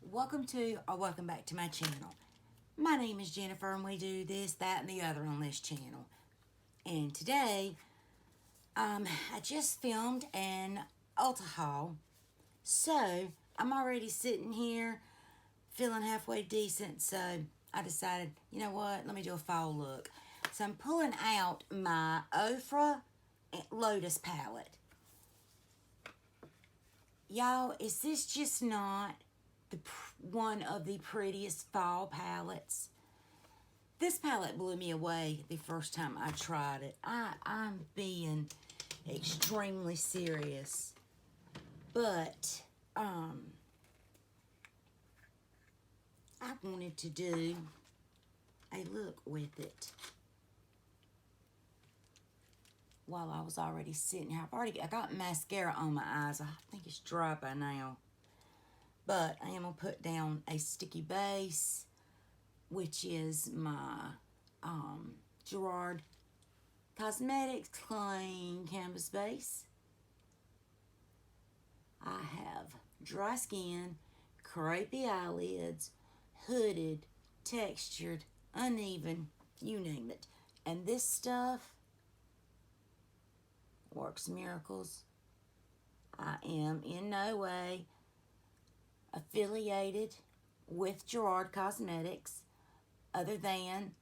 Welcome back to my channel. My name is Jennifer and we do this, that, and the other on this channel. And today, I just filmed an Ulta haul. So, I'm already sitting here feeling halfway decent, so I decided, you know what, let me do a fall look. So I'm pulling out my Ofra Lotus palette. Y'all, is this just not one of the prettiest fall palettes? This palette blew me away the first time I tried it. I'm being extremely serious. But, I wanted to do a look with it while I was already sitting here. I got mascara on my eyes. I think it's dry by now. But I am going to put down a sticky base, which is my Gerard Cosmetics Clean Canvas Base. I have dry skin, crepey eyelids, hooded, textured, uneven, you name it. And this stuff works miracles. I am in no way affiliated with Gerard Cosmetics other than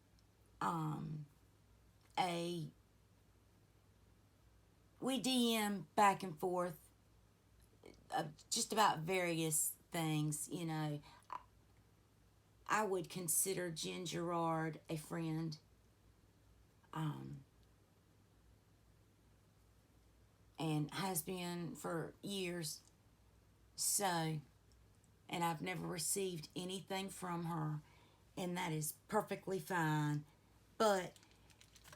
we DM back and forth just about various things, you know. I would consider Jen Gerard a friend. And has been for years. So, and I've never received anything from her, and that is perfectly fine. But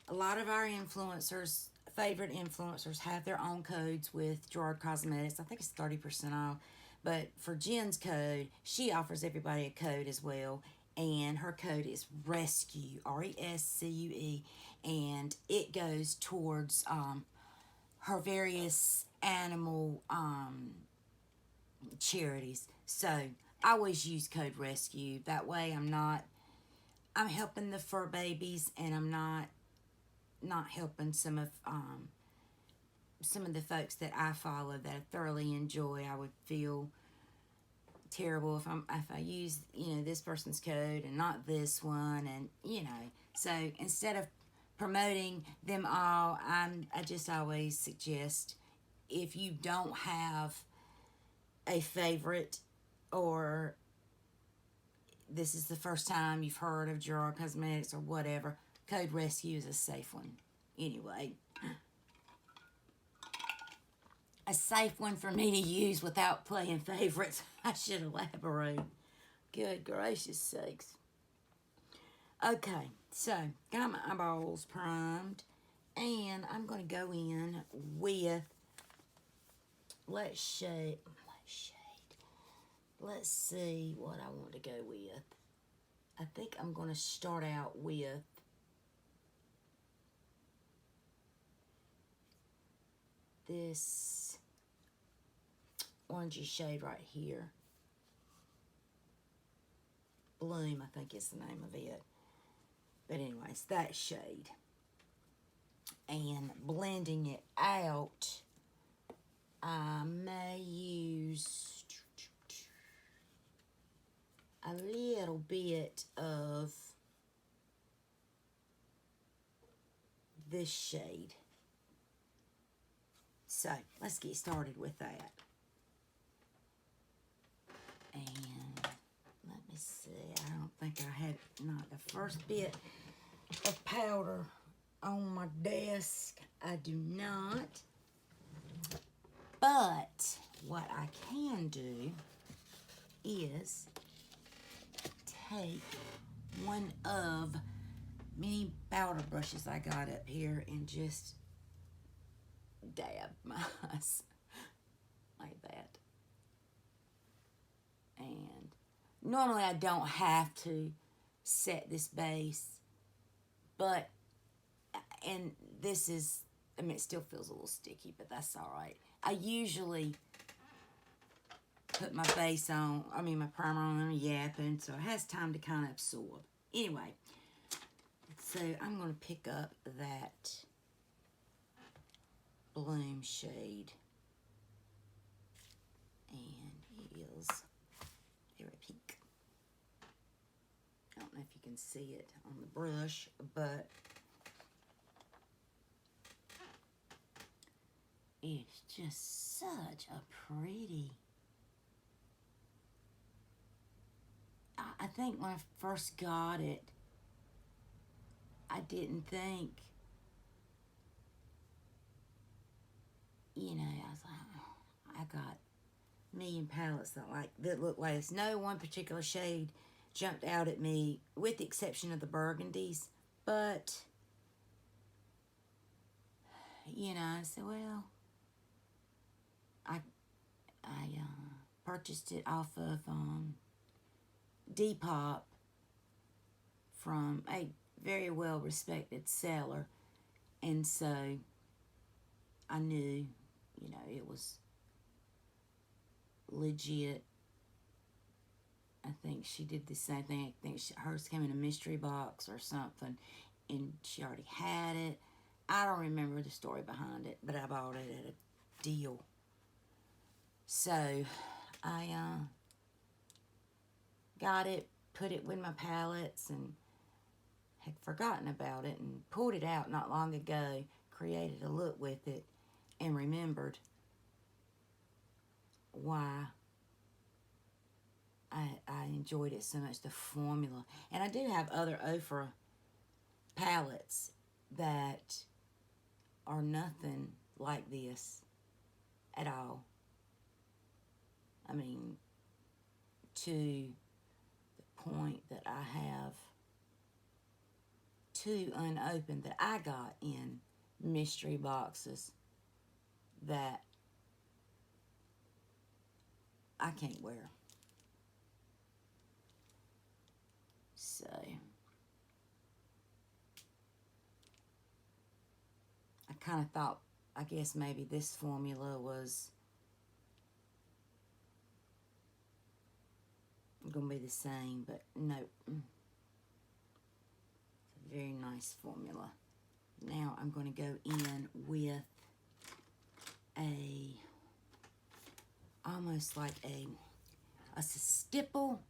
a lot of our influencers, favorite influencers, have their own codes with Gerard Cosmetics. I think it's 30% off. But for Jen's code, she offers everybody a code as well. And her code is RESCUE, RESCUE. And it goes towards her various animal charities. So I always use code RESCUE. That way I'm helping the fur babies, and I'm not helping some of the folks that I follow that I thoroughly enjoy. I would feel terrible if I use, you know, this person's code and not this one, and you know. So instead of promoting them all, I just always suggest, if you don't have a favorite, or this is the first time you've heard of Gerard Cosmetics or whatever, code RESCUE is a safe one. Anyway, a safe one for me to use without playing favorites. I should elaborate. Good gracious sakes. Okay, so got my eyeballs primed, and I'm going to go in with, let's see what I want to go with. I think I'm going to start out with this orangey shade right here. Bloom, I think is the name of it. But anyways, that shade. And blending it out, I may use a little bit of this shade. So, let's get started with that. And let me see, I don't think I had not the first bit of powder on my desk. I do not. But what I can do is take one of many powder brushes I got up here and just dab my eyes like that. And normally I don't have to set this base, but, and this is, I mean, it still feels a little sticky, but that's all right. I usually put my base on, my primer on and yapping, so it has time to kind of absorb. Anyway, so I'm going to pick up that Bloom shade. And it is very pink. I don't know if you can see it on the brush, but it's just such a pretty. I think when I first got it, I didn't think, I was like, I got a million palettes that look like this. No one particular shade jumped out at me, with the exception of the burgundies. But, I said, well, I purchased it off of Depop from a very well-respected seller. And so I knew, it was legit. I think she did the same thing. I think hers came in a mystery box or something, and she already had it. I don't remember the story behind it, but I bought it at a deal. So I got it, put it with my palettes, and had forgotten about it, and pulled it out not long ago, created a look with it, and remembered why I enjoyed it so much, the formula. And I do have other Ofra palettes that are nothing like this at all. To the point that I have two unopened that I got in mystery boxes that I can't wear. So I kind of thought, I guess maybe this formula was going to be the same, but nope. It's a very nice formula. Now I'm going to go in with almost like a stipple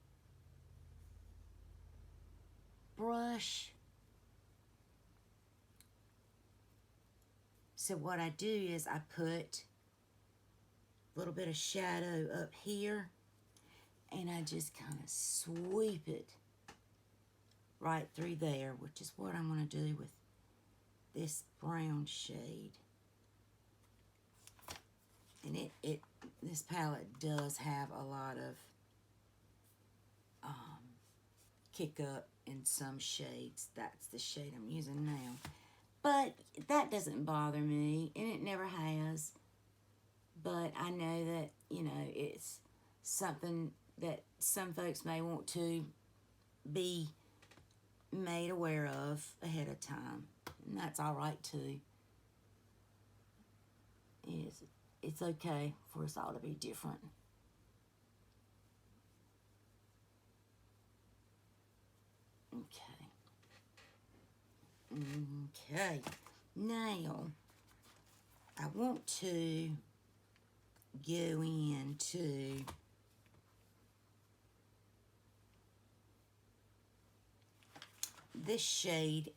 brush. So what I do is I put a little bit of shadow up here, and I just kind of sweep it right through there, which is what I'm going to do with this brown shade. And this palette does have a lot of kick up in some shades. That's the shade I'm using now. But that doesn't bother me, and it never has. But I know that, it's something that some folks may want to be made aware of ahead of time. And that's all right, too. It's okay for us all to be different. Okay. Now, I want to go into this shade.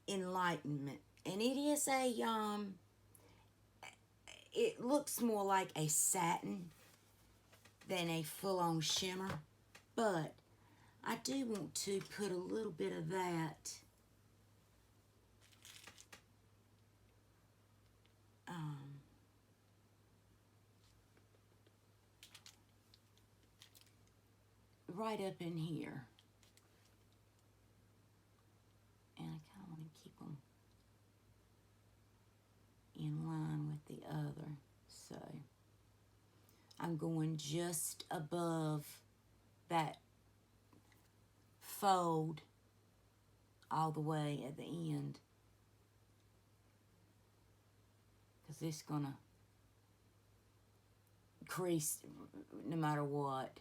Enlightenment. And it is it looks more like a satin than a full-on shimmer, but I do want to put a little bit of that right up in here. And I kind of want to keep them in line with the other. So I'm going just above that fold all the way at the end. because it's going to crease no matter what.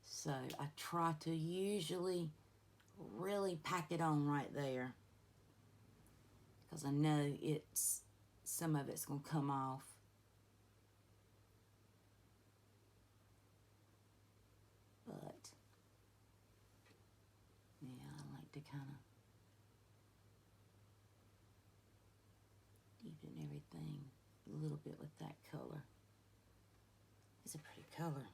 So I try to usually really pack it on right there, because I know some of it's going to come off. But yeah, I like to kind of deepen everything a little bit with that color. It's a pretty color.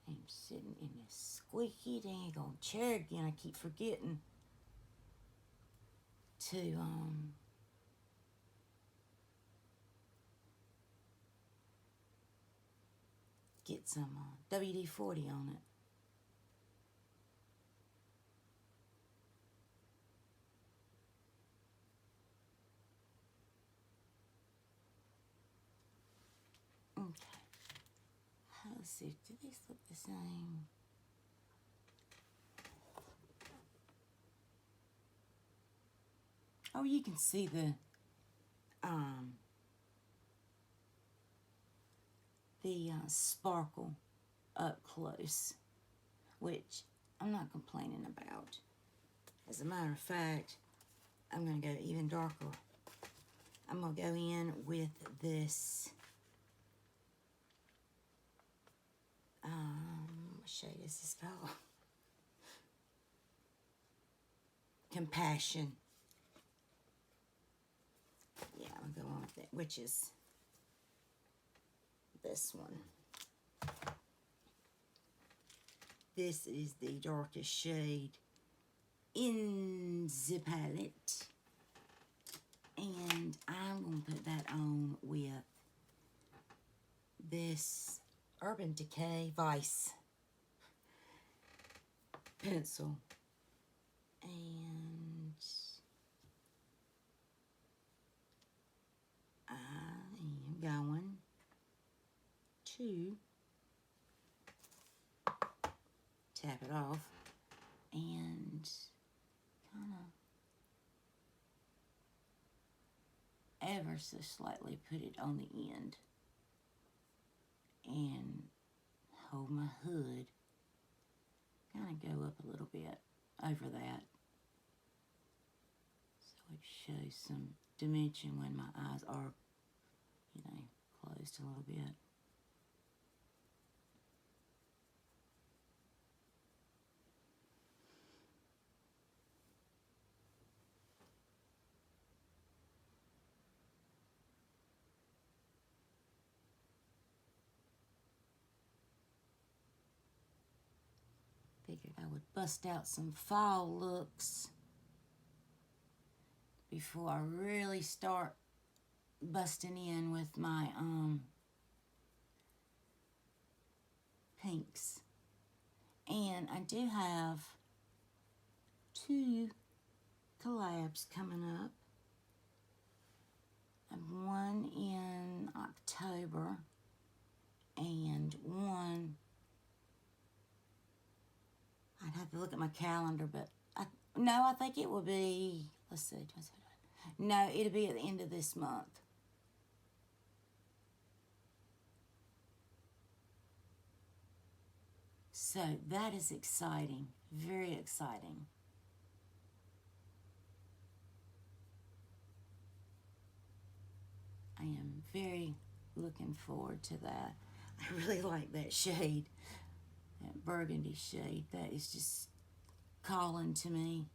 I'm sitting in this squeaky daggone chair again. I keep forgetting to get some WD-40 on it. Okay. Let's see, do these look the same? Oh, you can see the sparkle up close, which I'm not complaining about. As a matter of fact, I'm going to go even darker. I'm going to go in with this, what shade is this called? Compassion. Yeah, I'm going to go on with it, which is this one. This is the darkest shade in the palette. And I'm going to put that on with this Urban Decay Vice pencil. And I am going to tap it off and kind of ever so slightly put it on the end and hold my hood, kind of go up a little bit over that so it shows some dimension when my eyes are, you know, closed a little bit. Figured I would bust out some fall looks before I really start busting in with my pinks. And I do have 2 collabs coming up. One in October and one, I'd have to look at my calendar, but I think it will be, let's see, no, it'll be at the end of this month. So that is exciting, very exciting. I am very looking forward to that. I really like that shade, that burgundy shade. That is just calling to me.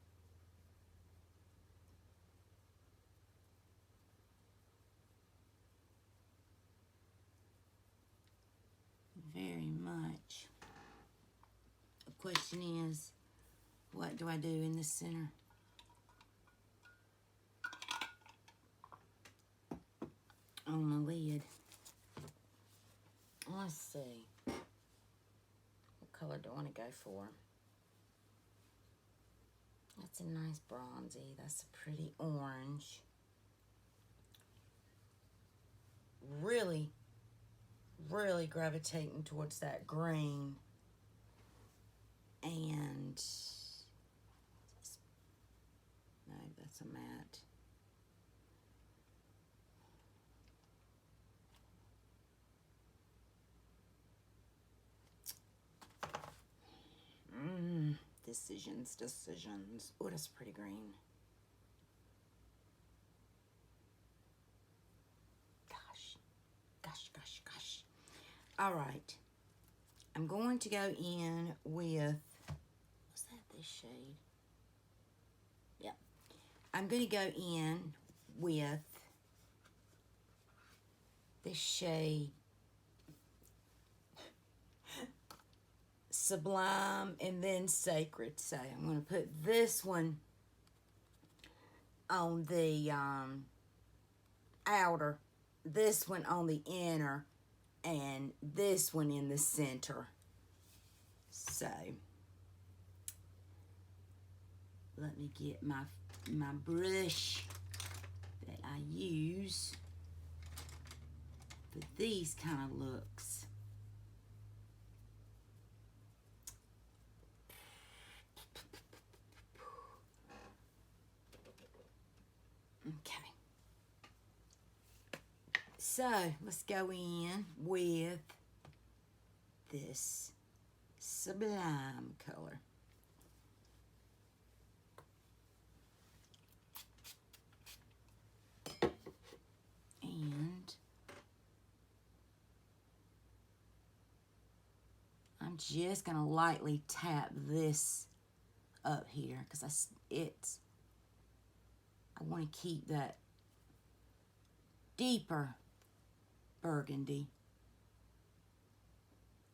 Very much. The question is, what do I do in the center? On the lid. Let's see. What color do I want to go for? That's a nice bronzy. That's a pretty orange. Really, really gravitating towards that green. And no, that's a matte. decisions. Oh, that's pretty green. Gosh. All right. I'm going to go in with, was that this shade? Yep. I'm going to go in with this shade Sublime and then Sacred. So I'm going to put this one on the outer, this one on the inner, and this one in the center. So let me get my brush that I use for these kind of looks. Okay. So let's go in with this Sublime color. And I'm just going to lightly tap this up here because I want to keep that deeper burgundy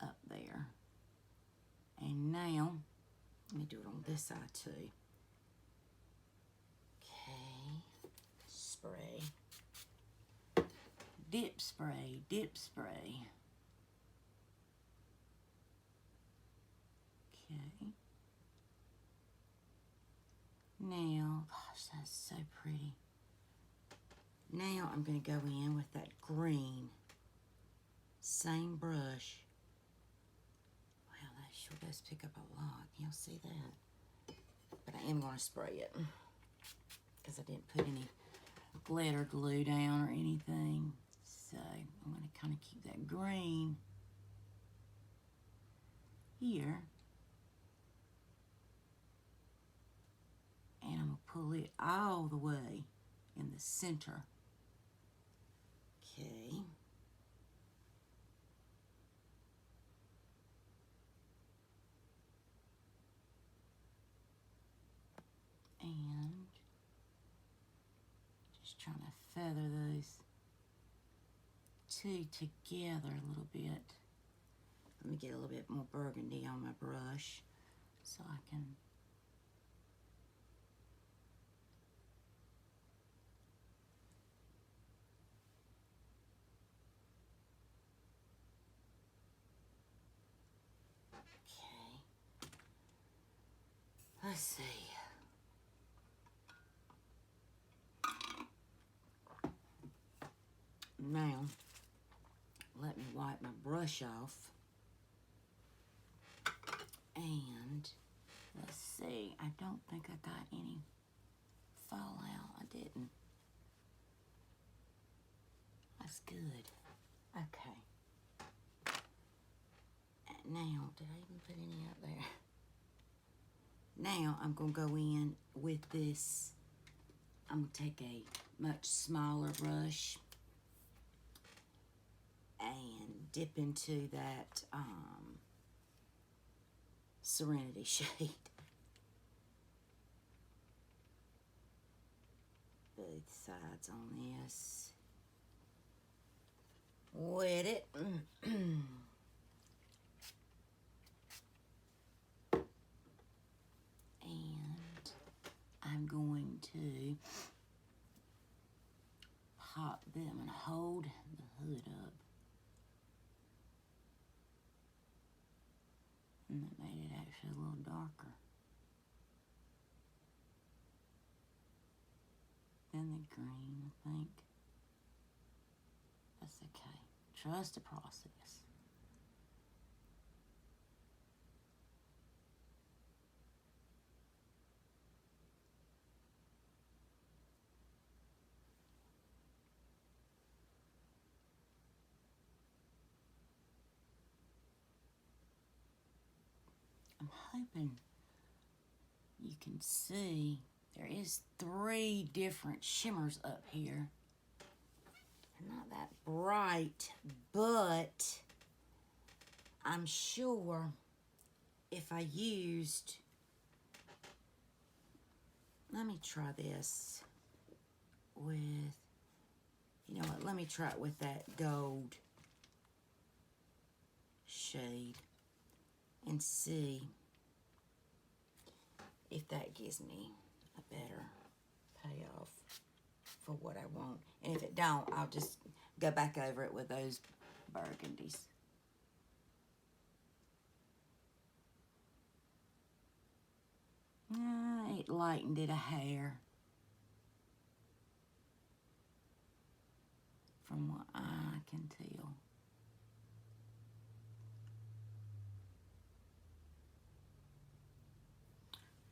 up there. And now, let me do it on this side too. Okay, spray. Dip spray. Okay. Now, gosh, that's so pretty. Now I'm going to go in with that green. Same brush. Wow, that sure does pick up a lot. You'll see that. But I am going to spray it because I didn't put any glitter glue down or anything. So I'm going to kind of keep that green here. And I'm going to pull it all the way in the center. Okay. And just trying to feather those two together a little bit. Let me get a little bit more burgundy on my brush so I can let's see. Now, let me wipe my brush off. And let's see. I don't think I got any fallout. I didn't. That's good. Okay. Now, did I even put any up there? Now I'm going to go in with this. I'm going to take a much smaller brush and dip into that Serenity shade. Both sides on this. Wet it. I'm going to pop them and hold the hood up. And that made it actually a little darker than the green, I think. That's okay. Trust the process. I'm hoping you can see there is 3 different shimmers up here. They're not that bright, but I'm sure if I used, let me try this with, you know what, let me try it with that gold shade and see if that gives me a better payoff for what I want. And if it don't, I'll just go back over it with those burgundies. It lightened it a hair from what I can tell.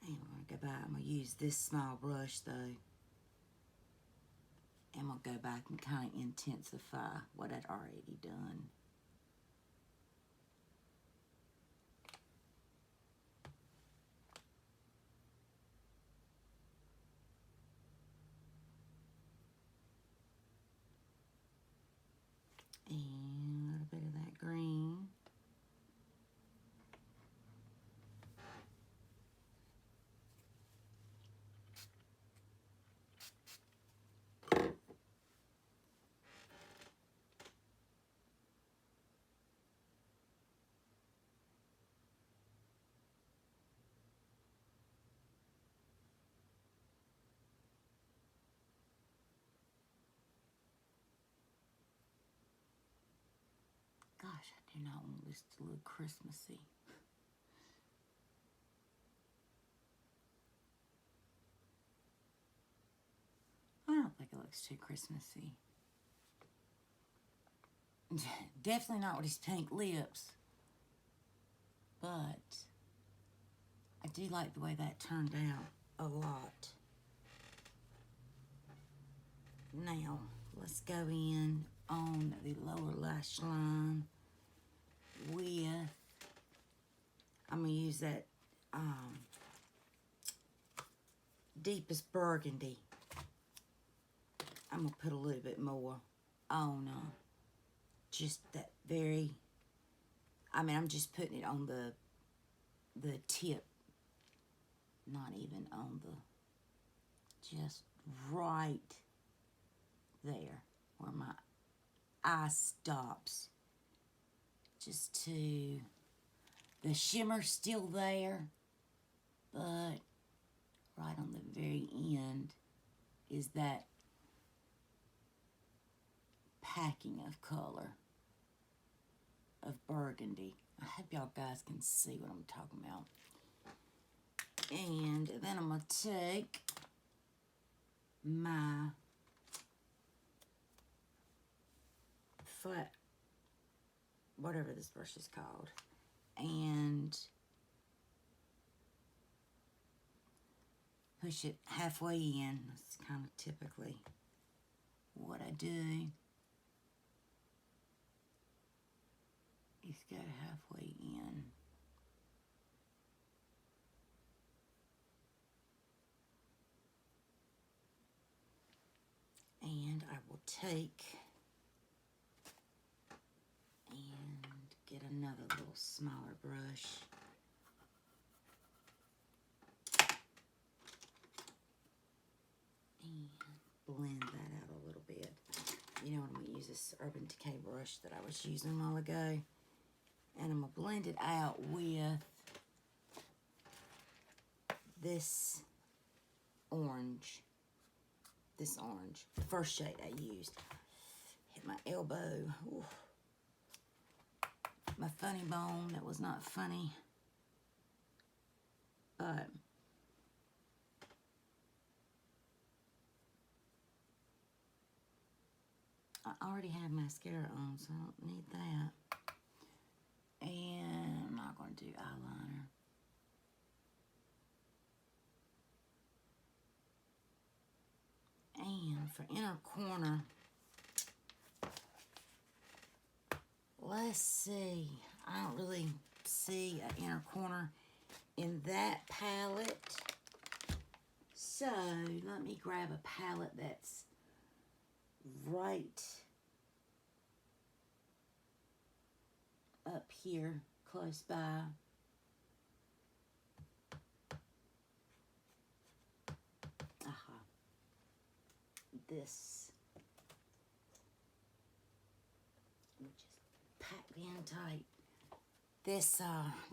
And I'm going to go back. I'm going to use this small brush though. And we'll go back and kind of intensify what I'd already done. And a little bit of that green. Gosh, I do not want this to look Christmassy. I don't think it looks too Christmassy. Definitely not with his pink lips. But I do like the way that turned out a lot. Now, let's go in on the lower lash line with, I'm going to use that deepest burgundy. I'm going to put a little bit more on just that very, I'm just putting it on the tip, not even on the, just right there where my eye stops. Just to, the shimmer's still there, but right on the very end is that packing of color of burgundy. I hope y'all guys can see what I'm talking about. And then I'm going to take my flat, whatever this brush is called, and push it halfway in. That's kind of typically what I do. Is go halfway in. And I will take and get another little smaller brush. And blend that out a little bit. You know what, I'm going to use this Urban Decay brush that I was using a while ago. And I'm going to blend it out with this orange. This orange. The first shade I used. Hit my elbow. Ooh. My funny bone that was not funny. But I already have mascara on, so I don't need that. And I'm not going to do eyeliner. And for inner corner, let's see. I don't really see an inner corner in that palette. So, let me grab a palette that's right up here, close by. This, which is packed in tight. This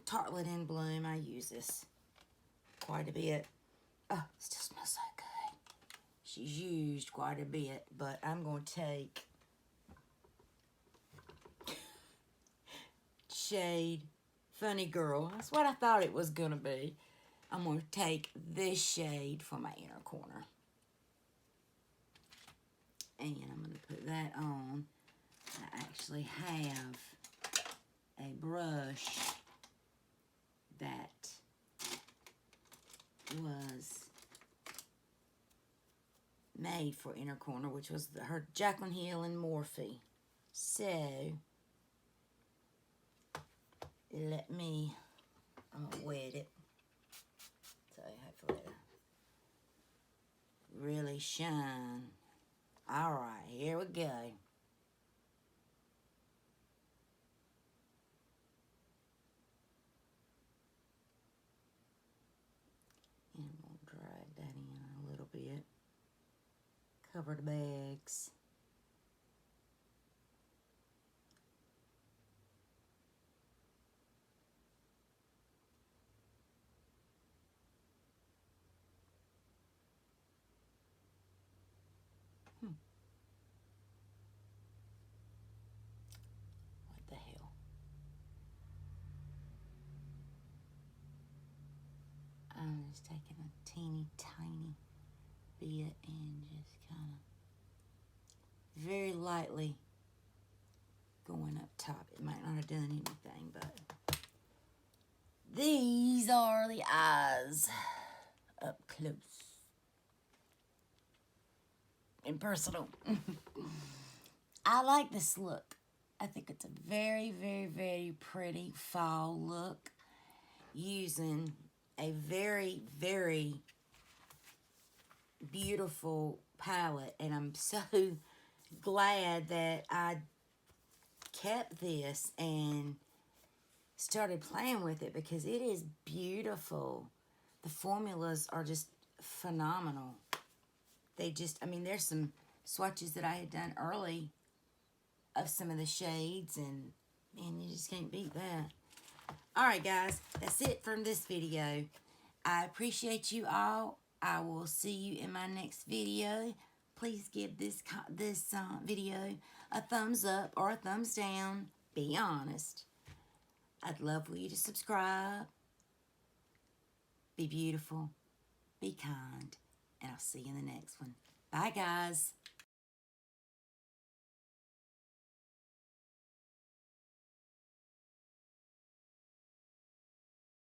Tartlette in Bloom, I use this quite a bit. Oh, it still smells so good. She's used quite a bit, but I'm going to take shade Funny Girl. That's what I thought it was going to be. I'm going to take this shade for my inner corner. And I'm going to put that on. I actually have a brush that was made for inner corner, which was her Jaclyn Hill and Morphe. So, let me, I'm going to wet it. So, hopefully it'll really shine. Alright, here we go. And we'll drag that in a little bit. Cover the bags. What the hell? I'm just taking a teeny tiny bit and just kind of very lightly going up top. It might not have done anything, but these are the eyes up close and personal. I like this look. I think it's a very, very, very pretty fall look using a very, very beautiful palette, and I'm so glad that I kept this and started playing with it because it is beautiful. The formulas are just phenomenal. They just, I mean, there's some swatches that I had done early of some of the shades, and man, you just can't beat that. Alright guys, that's it from this video. I appreciate you all. I will see you in my next video. Please give this video a thumbs up or a thumbs down. Be honest. I'd love for you to subscribe. Be beautiful. Be kind. And I'll see you in the next one. Bye guys.